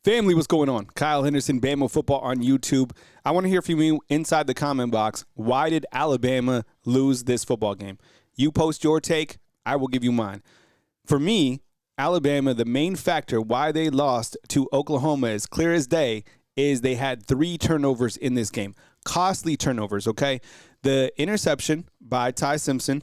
Family, what's going on? Kyle Henderson, Bama Football on YouTube. I want to hear from you inside the comment box. Why did Alabama lose this football game? You post your take, I will give you mine. For me, Alabama, the main factor why they lost to Oklahoma is clear as day is they had 3 turnovers in this game. Costly turnovers, okay? The interception by Ty Simpson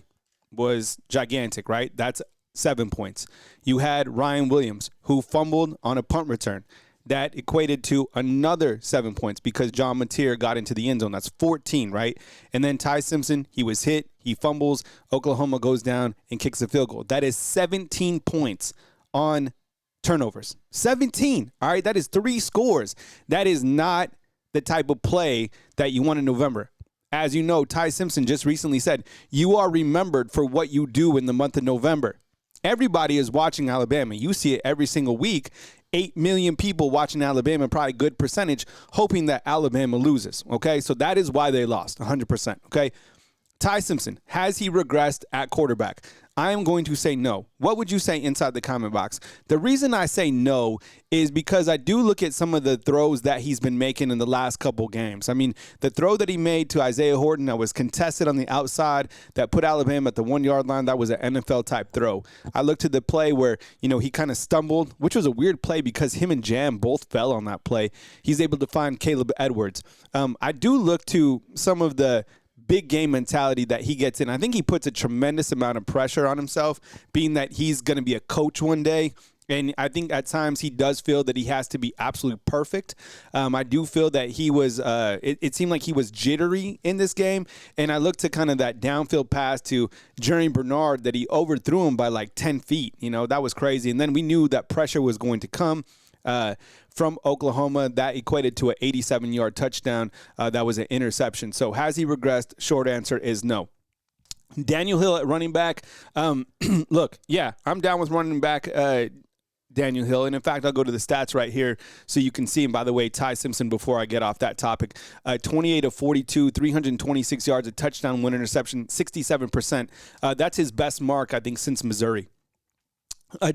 was gigantic, right? That's 7 points. You had Ryan Williams, who fumbled on a punt return. That equated to another 7 points because John Mateer got into the end zone. That's 14, right? And then Ty Simpson, he was hit, he fumbles, Oklahoma goes down and kicks a field goal. That is 17 points on turnovers. 17, all right? That is 3 scores. That is not the type of play that you want in November. As you know, Ty Simpson just recently said, you are remembered for what you do in the month of November. Everybody is watching Alabama. You see it every single week. 8 million people watching Alabama, probably a good percentage, hoping that Alabama loses, okay? So that is why they lost, 100%, okay? Ty Simpson, has he regressed at quarterback? I am going to say no. What would you say inside the comment box? The reason I say no is because I do look at some of the throws that he's been making in the last couple games. I mean, the throw that he made to Isaiah Horton that was contested on the outside that put Alabama at the 1-yard line, that was an NFL-type throw. I looked at the play where, he kind of stumbled, which was a weird play because him and Jam both fell on that play. He's able to find Caleb Edwards. I do look to some of the big game mentality that he gets in. I think he puts a tremendous amount of pressure on himself, being that he's going to be a coach one day. And I think at times he does feel that he has to be absolutely perfect. I do feel that he was, it seemed like he was jittery in this game. And I looked to kind of that downfield pass to Jerry Bernard that he overthrew him by like 10 feet. That was crazy. And then we knew that pressure was going to come from Oklahoma. That equated to an 87-yard touchdown. That was an interception. So has he regressed? Short answer is no. Daniel Hill at running back. Look, yeah, I'm down with running back Daniel Hill. And, in fact, I'll go to the stats right here so you can see. And, by the way, Ty Simpson, before I get off that topic, 28 of 42, 326 yards, a touchdown, 1 interception, 67%. That's his best mark, I think, since Missouri.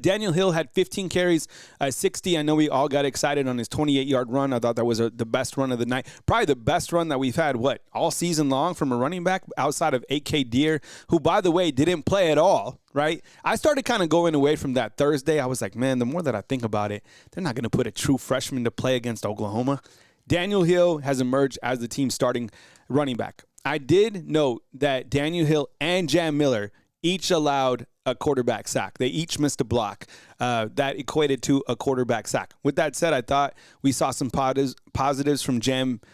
Daniel Hill had 15 carries, 60. I know we all got excited on his 28-yard run. I thought that was the best run of the night. Probably the best run that we've had, all season long from a running back outside of A.K. Deere, who, by the way, didn't play at all, right? I started kind of going away from that Thursday. I was like, man, the more that I think about it, they're not going to put a true freshman to play against Oklahoma. Daniel Hill has emerged as the team's starting running back. I did note that Daniel Hill and Jam Miller each allowed a quarterback sack. They each missed a block. That equated to a quarterback sack. With that said, I thought we saw some positives from Daniel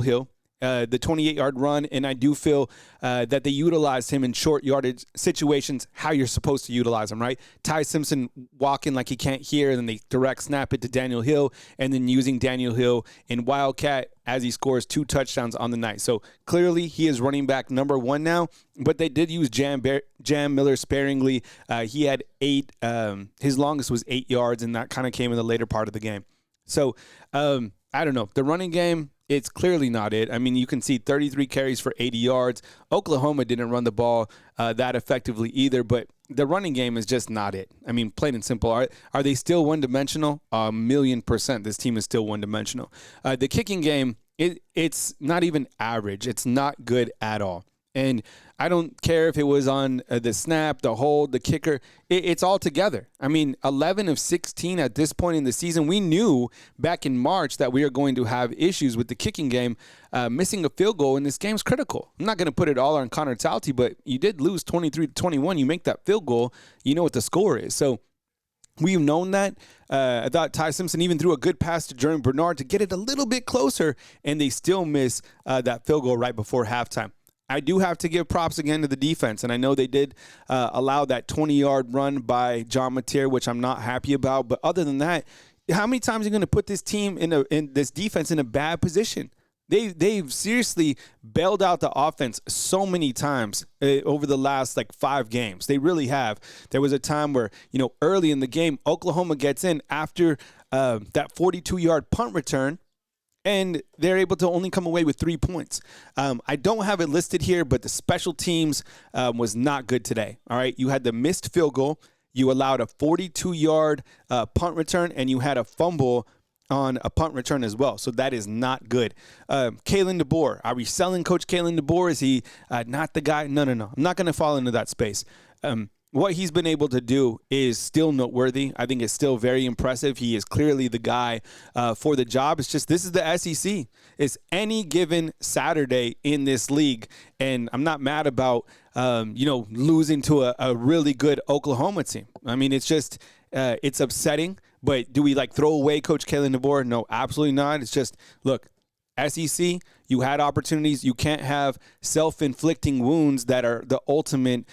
Hill. The 28-yard run, and I do feel that they utilized him in short yardage situations, how you're supposed to utilize him, right? Ty Simpson walking like he can't hear, and then they direct snap it to Daniel Hill, and then using Daniel Hill in Wildcat as he scores 2 touchdowns on the night. So clearly he is running back number 1 now, but they did use Jam Miller sparingly. He had 8, his longest was 8 yards, and that kind of came in the later part of the game. So I don't know. The running game, it's clearly not it. I mean, you can see 33 carries for 80 yards. Oklahoma didn't run the ball that effectively either, but the running game is just not it. I mean, plain and simple. Are they still one-dimensional? 1,000,000%. This team is still one-dimensional. The kicking game, it's not even average. It's not good at all. And I don't care if it was on the snap, the hold, the kicker. It's all together. I mean, 11 of 16 at this point in the season. We knew back in March that we are going to have issues with the kicking game. Missing a field goal in this game is critical. I'm not going to put it all on Connor Talty, but you did lose 23-21. You make that field goal, you know what the score is. So we've known that. I thought Ty Simpson even threw a good pass to Jeremy Bernard to get it a little bit closer, and they still miss that field goal right before halftime. I do have to give props again to the defense, and I know they did allow that 20-yard run by John Mateer, which I'm not happy about. But other than that, how many times are you going to put this team in this defense in a bad position? They've seriously bailed out the offense so many times over the last 5 games. They really have. There was a time where, early in the game, Oklahoma gets in after that 42-yard punt return, and they're able to only come away with 3 points. I don't have it listed here, but the special teams was not good today. All right, you had the missed field goal. You allowed a 42-yard punt return, and you had a fumble on a punt return as well. So that is not good. Kalen DeBoer. Are we selling Coach Kalen DeBoer? Is he not the guy? No. I'm not going to fall into that space. What he's been able to do is still noteworthy. I think it's still very impressive. He is clearly the guy for the job. It's just this is the SEC. It's any given Saturday in this league, and I'm not mad about losing to a really good Oklahoma team. I mean, it's just it's upsetting. But do we throw away Coach Kalen DeBoer? No, absolutely not. It's just, look, SEC, you had opportunities. You can't have self-inflicting wounds that are the ultimate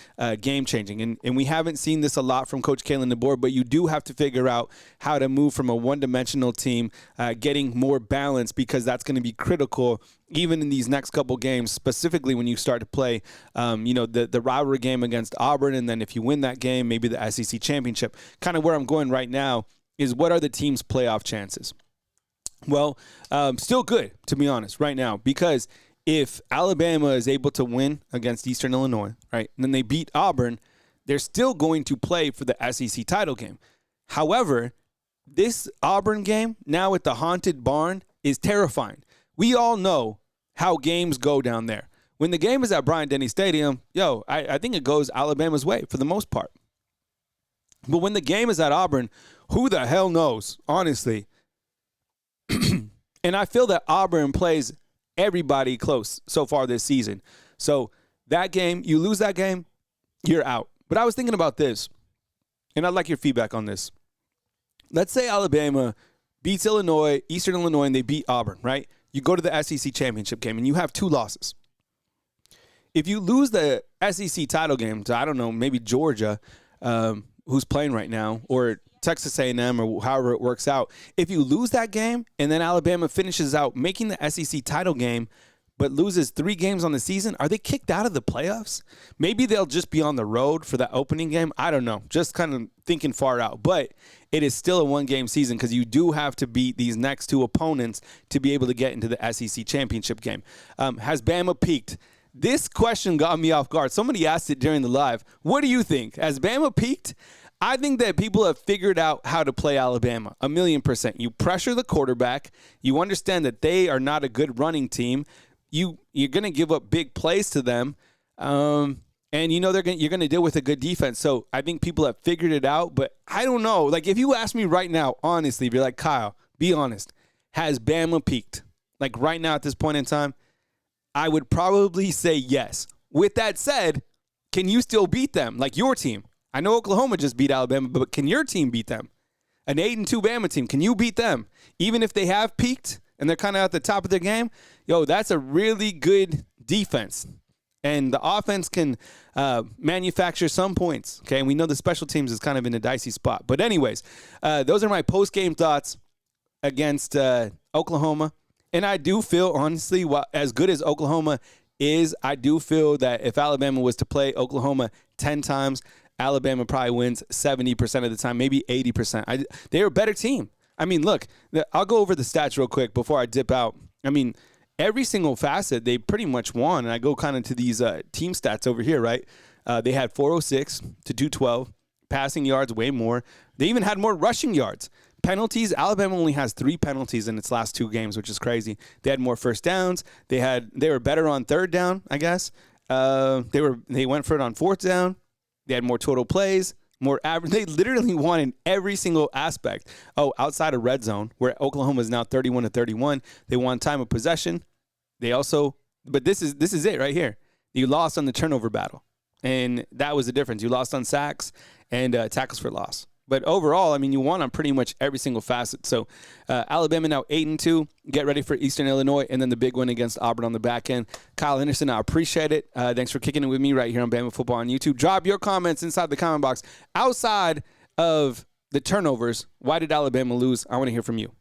game-changing. And we haven't seen this a lot from Coach Kalen DeBoer, but you do have to figure out how to move from a one-dimensional team, getting more balance, because that's going to be critical even in these next couple games, specifically when you start to play, the rivalry game against Auburn. And then if you win that game, maybe the SEC championship. Kind of where I'm going right now is, what are the team's playoff chances? Well, still good, to be honest, right now, because if Alabama is able to win against Eastern Illinois, right, and then they beat Auburn, they're still going to play for the SEC title game. However, this Auburn game, now at the Haunted Barn, is terrifying. We all know how games go down there. When the game is at Bryant-Denny Stadium, I think it goes Alabama's way for the most part. But when the game is at Auburn, who the hell knows, honestly. And I feel that Auburn plays everybody close so far this season. So that game, you lose that game, you're out. But I was thinking about this, and I'd like your feedback on this. Let's say Alabama beats Illinois, Eastern Illinois, and they beat Auburn, right? You go to the SEC championship game, and you have 2 losses. If you lose the SEC title game to, I don't know, maybe Georgia, who's playing right now, or Texas A&M, or however it works out, if you lose that game and then Alabama finishes out making the SEC title game but loses 3 games on the season, are they kicked out of the playoffs? Maybe they'll just be on the road for that opening game. I don't know. Just kind of thinking far out. But it is still a 1-game season, because you do have to beat these next 2 opponents to be able to get into the SEC championship game. Has Bama peaked? This question got me off guard. Somebody asked it during the live. What do you think? Has Bama peaked? I think that people have figured out how to play Alabama 1,000,000%. You pressure the quarterback. You understand that they are not a good running team. You're going to give up big plays to them, and you're going to deal with a good defense. So I think people have figured it out. But I don't know. If you ask me right now, honestly, if you're like, Kyle, be honest, has Bama peaked? Right now at this point in time, I would probably say yes. With that said, can you still beat them? Your team. I know Oklahoma just beat Alabama, but can your team beat them? An 8-2 Bama team, can you beat them? Even if they have peaked and they're kind of at the top of their game, that's a really good defense. And the offense can manufacture some points, okay? And we know the special teams is kind of in a dicey spot. But anyways, those are my post-game thoughts against Oklahoma. And I do feel, honestly, as good as Oklahoma is, I do feel that if Alabama was to play Oklahoma 10 times, Alabama probably wins 70% of the time, maybe 80%. They're a better team. I mean, look, I'll go over the stats real quick before I dip out. I mean, every single facet, they pretty much won. And I go kind of to these team stats over here, right? They had 406 to 212, passing yards, way more. They even had more rushing yards. Penalties, Alabama only has 3 penalties in its last 2 games, which is crazy. They had more first downs. They were better on 3rd down, I guess. They went for it on 4th down. They had more total plays, more average. They literally won in every single aspect. Oh, outside of red zone, where Oklahoma is now 31-31, they won time of possession. They also, but this is it right here. You lost on the turnover battle, and that was the difference. You lost on sacks and tackles for loss. But overall, I mean, you won on pretty much every single facet. So Alabama now 8-2. Get ready for Eastern Illinois, and then the big win against Auburn on the back end. Kyle Henderson, I appreciate it. Thanks for kicking it with me right here on Bama Football on YouTube. Drop your comments inside the comment box. Outside of the turnovers, why did Alabama lose? I want to hear from you.